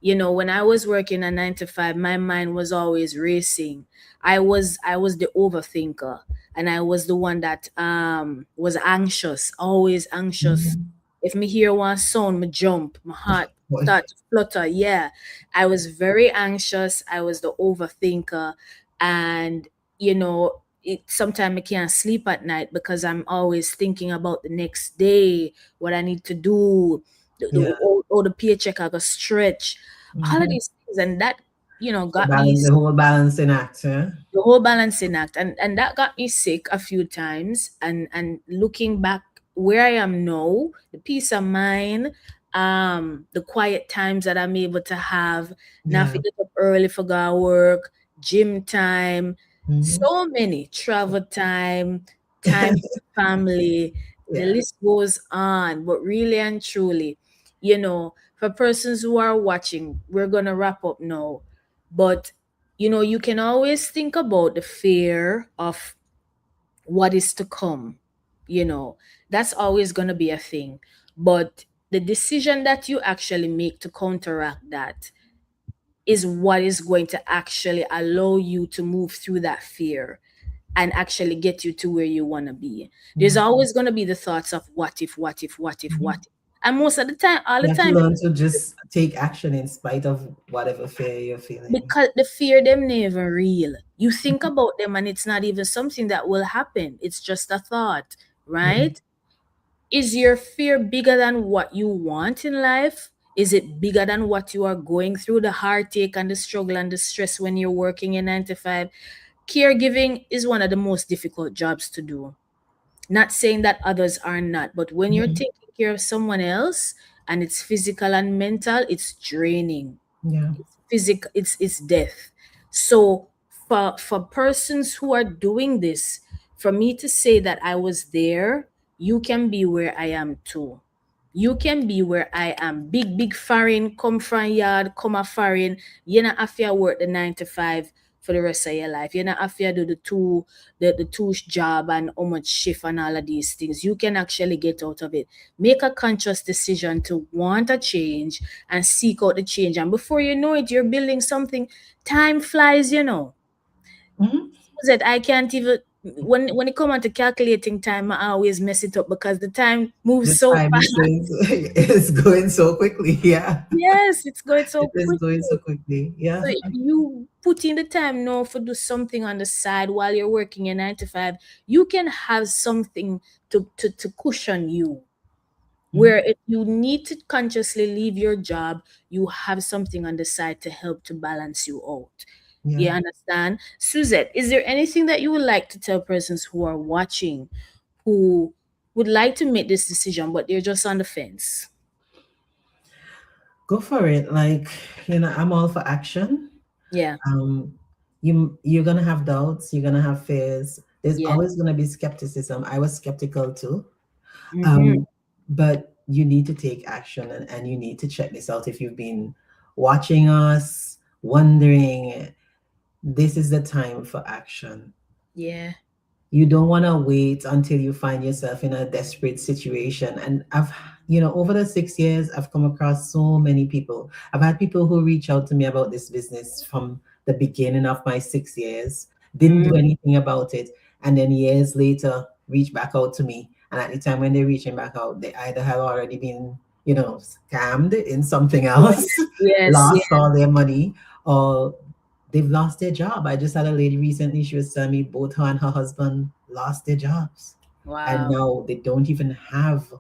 When I was working a 9 to 5, my mind was always racing. I was the overthinker, and I was the one that was anxious, always anxious. Mhm. If me hear one sound, me jump, my heart Boy. start to flutter. Yeah, I was very anxious. I was the overthinker, and sometimes I can't sleep at night because I'm always thinking about the next day, what I need to do, Yeah. or the paycheck I got stretch, all of Mhm. these things, and that The got me balance, the whole balancing act. Yeah. the whole balancing act, and that got me sick a few times. And looking back where I am now, the peace of mind, the quiet times that I'm able to have, not Yeah. to get up early for go work, gym time, Mhm. so many travel time with family, the Yeah. list goes on. But really and truly, for persons who are watching, we're gonna wrap up now. But you can always think about the fear of what is to come. You know, that's always going to be a thing. But the decision that you actually make to counteract that is what is going to actually allow you to move through that fear and actually get you to where you want to be. There's Mhm. always going to be the thoughts of what if, what if, what if, what Mhm. if. And most of the time, all the You have to time, learn to just take action in spite of whatever fear you're feeling. because the fear them never real. You think about them and it's not even something that will happen. It's just a thought, Mhm. right? Is your fear bigger than what you want in life? Is it bigger than what you are going through, the heartache and the struggle and the stress when you're working in 9 to 5? Caregiving is one of the most difficult jobs to do. Not saying that others are not, but when you're Mhm. taking care of someone else and it's physical and mental, it's draining. Yeah. It's physical, it's death. So for persons who are doing this, for me to say that I was there, you can be where I am too. You can be where I am. Big foreign, come from yard, come a foreign. You not have to work the 9 to 5 for the rest of your life. You not have to do the two job and how much shift and all of these things. You can actually get out of it. Make a conscious decision to want a change and seek out the change. And before you know it, you're building something. Time flies. Mhm. That I can't even when it comes to calculating time, I always mess it up because the time moves The so time is fast. going is going so quickly. Yeah. Yes, it's going It so is going so quickly. quickly. So Yeah. if you put in the time now for do something on the side while you're working a 9 to 5, you can have something to cushion you. Where Mhm. if you need to consciously leave your job, you have something on the side to help to balance you out. You Yeah. understand? Suzette, is there anything that you would like to tell persons who are watching who would like to make this decision, but they're just on the fence? Go for it. Like, I'm all for action. Yeah, Um, you're gonna have doubts, you're gonna have fears. There's yeah. always gonna be skepticism. I was skeptical too. Mm-hmm. Um, but you need to take action, and you need to check this out if you've been watching us, wondering, this is the time for action. Yeah. You don't want to wait until you find yourself in a desperate situation. And over the 6 years, I've come across so many people. I've had people who reach out to me about this business from the beginning of my 6 years, didn't Mm, do anything about it. And then years later, reach back out to me. And at the time when they're reaching back out, they either have already been, scammed in something else, yes, lost yeah. all their money, or they've lost their job. I just had a lady recently, she was telling me both her and her husband lost their jobs. And Wow. now they don't even have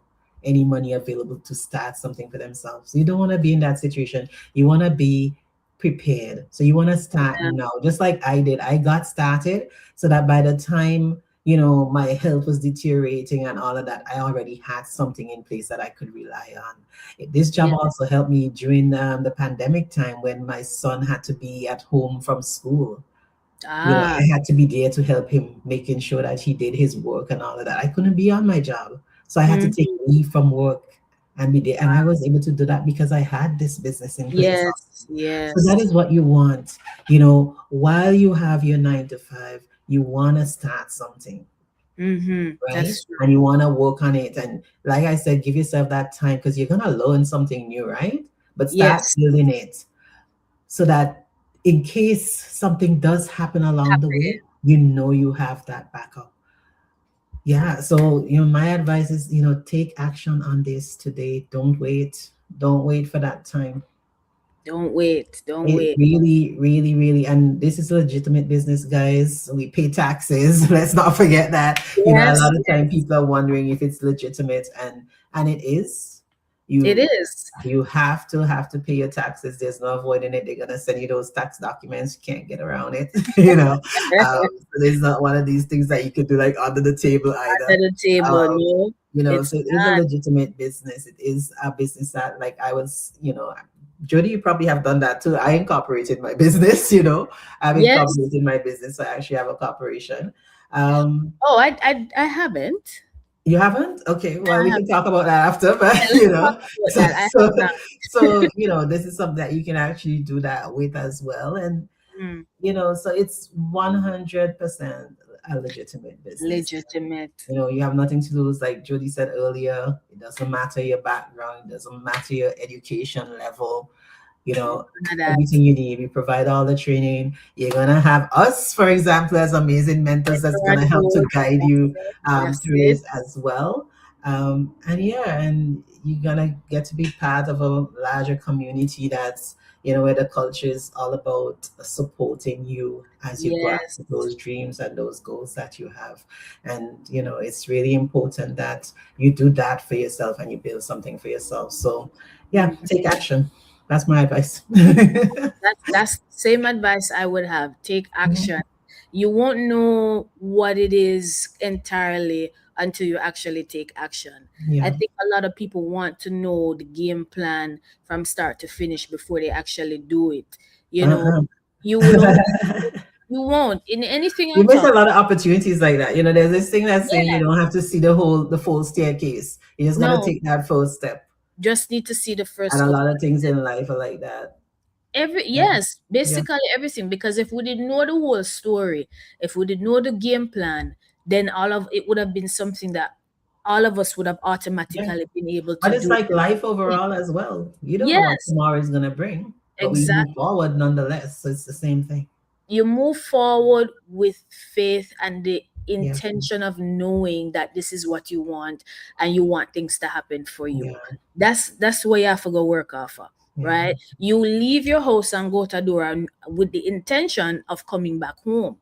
any money available to start something for themselves. You don't want to be in that situation. You want to be prepared. So you want to start Yeah. now, just like I did. I got started so that by the time my health was deteriorating and all of that, I already had something in place that I could rely on. This job Yeah. also helped me during the pandemic time when my son had to be at home from school. Ah. I had to be there to help him, making sure that he did his work and all of that. I couldn't be on my job. So I had to take Mhm. leave from work and be there. And I was able to do that because I had this business in place. Yes. So that Yes. is what you want. While you have your 9 to 5, you want to start something, right? That's true. And you want to work on it. And like I said, give yourself that time because you're going to learn something new, right? But start Yes. building it so that in case something does happen along the way, you have that backup. Yeah. So, my advice is, take action on this today. Don't wait. Don't wait for that time. Don't wait. Don't It wait. really, really, really, and this is a legitimate business, guys. We pay taxes. Let's not forget that. A Yes. lot of time Yes. people are wondering if it's legitimate, and it is. It You is. you have to pay your taxes. There's no avoiding it. They're gonna send you those tax documents. You can't get around it. So there's not one of these things that you could do like under the table either. Under the table. Um, No, so it's it is a not. legitimate business. It is a business that, like, I was, Jody, you probably have done that too. I incorporated my business. I've Yes. incorporated my business. So I actually have a corporation. Um, Oh, I haven't. you haven't? Okay, well, I we have. can talk about that after, but Yeah, let's talk about so that. I so have not. this is something that you can actually do that with as well, and Mm, so it's 100% a legitimate business. legitimate. You have nothing to lose. Like Jody said earlier, it doesn't matter your background, it doesn't matter your education level. you know None of that. Everything you need, we provide all the training. You're gonna have us, for example, as amazing mentors that's gonna help to Mentorhood. guide That's you it. That's through it. this as well. And yeah, and you're gonna get to be part of a larger community that's where the culture is all about supporting you as you go Yes. after those dreams and those goals that you have. And it's really important that you do that for yourself and you build something for yourself. So yeah, Mhm. take action. That's my advice. Mhm. That's the same advice I would have. Take action. You won't know what it is entirely until you actually take action. I Yeah. think a lot of people want to know the game plan from start to finish before they actually do it. You know, Uh-uh. you will only you won't in anything You at miss all. a lot of opportunities like that. There's this thing that's saying you Yeah. don't have to see the full staircase. You just gotta No, take that first step. just need to see the And first a couple lot of things steps. in life are like that. Yeah. Yes, Yeah. basically everything. Because if we didn't know the whole story, if we didn't know the game plan, then all of it would have been something that all of us would have Yeah. automatically been able to But it's do. like life overall as well. You don't know what Yes, tomorrow is gonna bring, but we move exactly. forward nonetheless. So it's the same thing. You move forward with faith and the Yeah. intention of knowing that this is what you want and you want things to happen for you. Yeah. That's where you have to go work off of, Yeah. right? You leave your house and go to door with the intention of coming back home,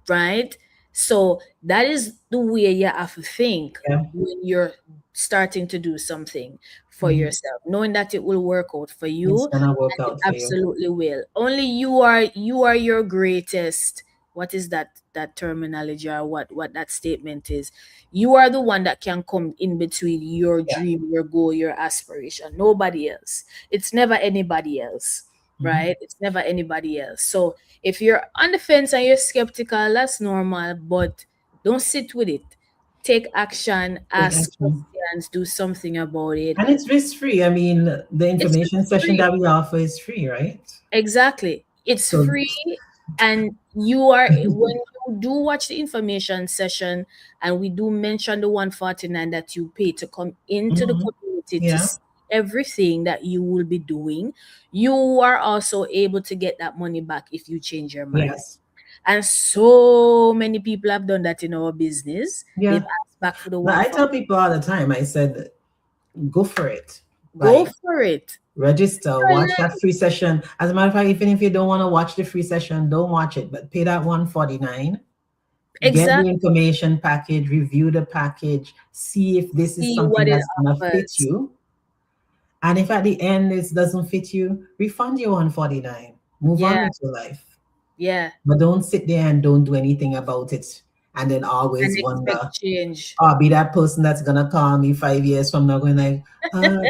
right? So that is the way you have to think Yeah. when you're starting to do something for Mhm. yourself, knowing that it will work out for It's you. gonna work It out for you. absolutely will. Only you are your greatest. What is that terminology or what that statement is? You are the one that can come in between your Yeah. dream, your goal, your aspiration. Nobody else. It's never anybody else, Mhm. right? It's never anybody else. So if you're on the fence and you're skeptical, that's normal, but don't sit with it. Take action, Take ask action. questions, do something about it. And it's risk free. I mean, the It's information session free. that we offer is free, right? Exactly. It's So, free, and you are when you do watch the information session and we do mention the 149 that you pay to come into the mhm, community to yeah, see everything that you will be doing, you are also able to get that money back if you change your mind. yes, And so many people have done that in our business. They've yeah. asked back for the But one I for tell people all the time, I said, go for it. go Like, for it. register, watch that free session. As a matter of fact, even if you don't want to watch the free session, don't watch it, but pay that 149. Get the Exactly. information package, review the package, see if this is See something what it that's gonna fit offers. you. And if at the end it doesn't fit you, refund your 149. Move on Yeah, with your life. yeah. But don't sit there and don't do anything about it. and then And always expect wonder, change. I'll be that person that's gonna call me 5 years from now, going like, uh,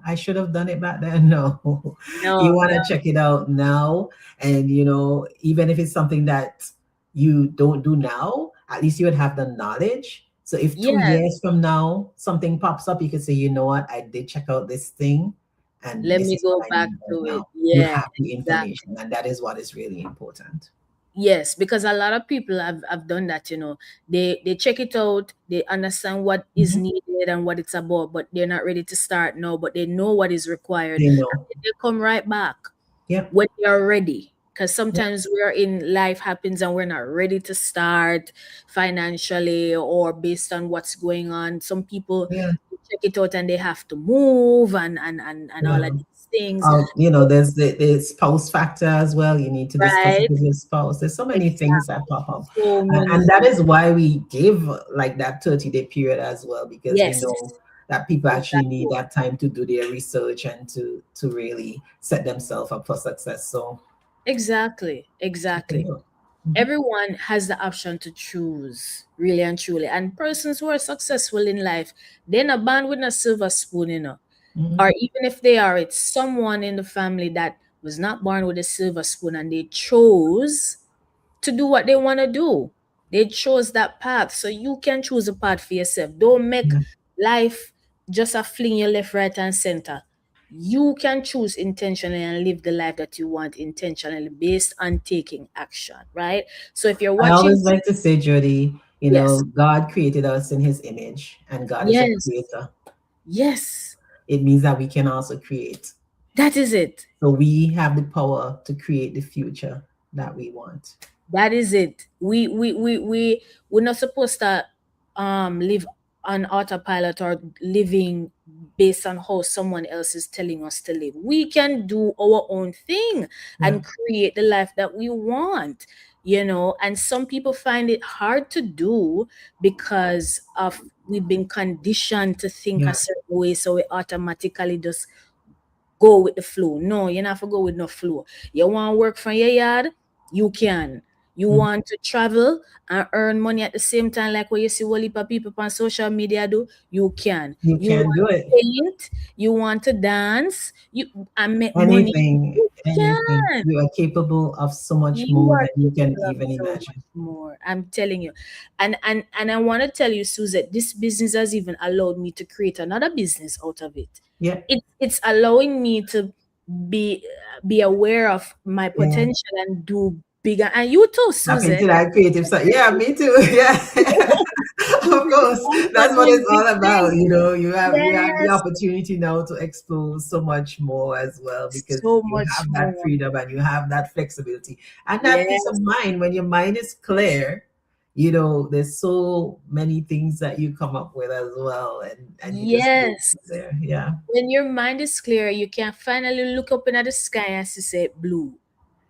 I should have done it back then. No, you No, want no. to check it out now. And, even if it's something that you don't do now, at least you would have the knowledge. So if two Yes. years from now something pops up, you could say, you know what, I did check out this thing and Let this me is what go I back need right to it. now. You Yeah, have the exactly. information, and that is what is really important. Yes, because a lot of people have done that, They check it out, they understand what is Mhm. needed and what it's about, but they're not ready to start now, but they know what is required. They And know. then they come right back Yep. when you're ready. Because Yep. sometimes we're in life happens and we're not ready to start financially or based on what's going on. Some people Yeah. check it out and they have to move and all Yeah. of these things. There's the spouse factor as well. You need to discuss it Right? with your spouse. There's so many things that Exactly. pop up. So many And that things. is why we give like that 30-day period as well, because we Yes, know that people actually need exactly. that time to do their research and to really set themselves up for success. So Exactly. check it Exactly. out. Mhm. Everyone has the option to choose, really and truly. And persons who are successful in life, they're not born with a silver spoon. Or Mhm. even if they are, it's someone in the family that was not born with a silver spoon and they chose to do what they want to do. They chose that path. So you can choose a path for yourself. Don't make Yeah. life just a fling your left, right, and center. You can choose intentionally and live the life that you want intentionally based on taking action, right? So if you're I watching, always like to say, Jody, yes, God created us in his image and God is a yes, creator. yes, It means that we can also create. that is it. So we have the power to create the future that we want. That is it. We're not supposed to live on autopilot or living based on how someone else is telling us to live. We can do our own thing Yeah. and create the life that we want. And some people find it hard to do because of we've been conditioned to think a Yeah. certain way, so we automatically just go with the flow. No, you not have to go with no flow. You want to work from your yard? You can. You Mhm. want to travel and earn money at the same time, like what you see what heap of people on social media do? You can. You You can want do to it. paint? You want to dance? You and make money? Anything, You anything. can. You are capable of so much You more are than you can capable of even so imagine. much more. I'm telling you. And I want to tell you, Suzette, this business has even allowed me to create another business out of it. Yeah. It's allowing me to be be aware of my Yeah. potential and do bigger. And you too, Tap Suzette. into that creative side. Yeah, me too. Yeah. Of Suzette is course. That's also what doing it's big all about. things. You have the Yes, opportunity now to expose so much more as well, because so you much have that more. freedom and you have that flexibility and that peace of Yes, mind. When your mind is clear, there's so many things that you come up with as well, and you just go yes. from there. Yeah. When your mind is clear, you can finally look up into the sky and say blue.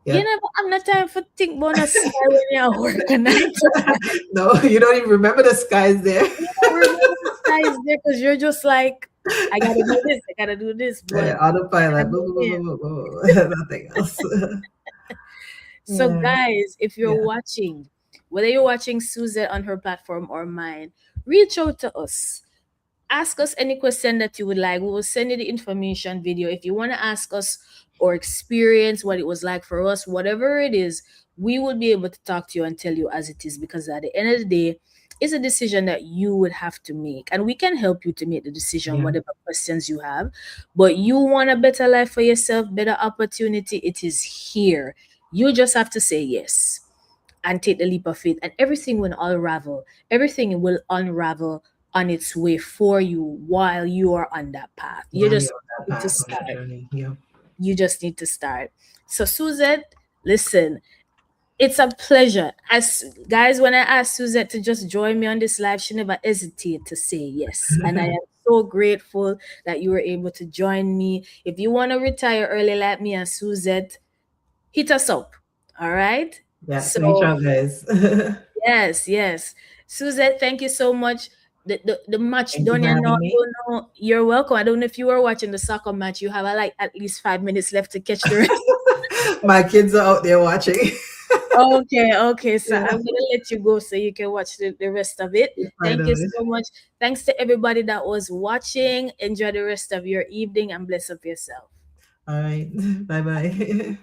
You Yeah. never have no time for think about the sky when you're working 9 to 5. No, you don't even remember the skies there. You don't remember the sky is there because you're just like, I gotta do this, I gotta do this. But Autopilot. I'm here. Nothing else. So, Yeah. guys, if you're Yeah. watching, whether you're watching Suzette on her platform or mine, reach out to us. Ask us any question that you would like. We will send you the information video. If you want to ask us or experience what it was like for us, whatever it is, we will be able to talk to you and tell you as it is, because at the end of the day, it's a decision that you would have to make. And we can help you to make the decision, Yeah. whatever questions you have. But you want a better life for yourself, better opportunity, it is here. You just have to say yes and take the leap of faith, and everything will unravel. Everything will unravel on its way for you while you are on that path. You While just you're on that need to path on that start. journey. Yeah. You just need to start. So, Suzette, listen, it's a pleasure. As guys, when I asked Suzette to just join me on this live, she never hesitated to say yes. And I am so grateful that you were able to join me. If you want to retire early like me and Suzette, hit us up. All right. Yeah. So reach So out, guys. yes, yes. Suzette, thank you so much. The match Thank you done, for you know. having I me. don't know. You're welcome. I don't know if you were watching the soccer match. You have like at least 5 minutes left to catch the rest. My kids are out there watching. Okay, okay. So Yeah, I'm gonna let you go so you can watch the rest of it. Thank you finally. so much. Thanks to everybody that was watching. Enjoy the rest of your evening and bless up yourself. All right. Bye bye.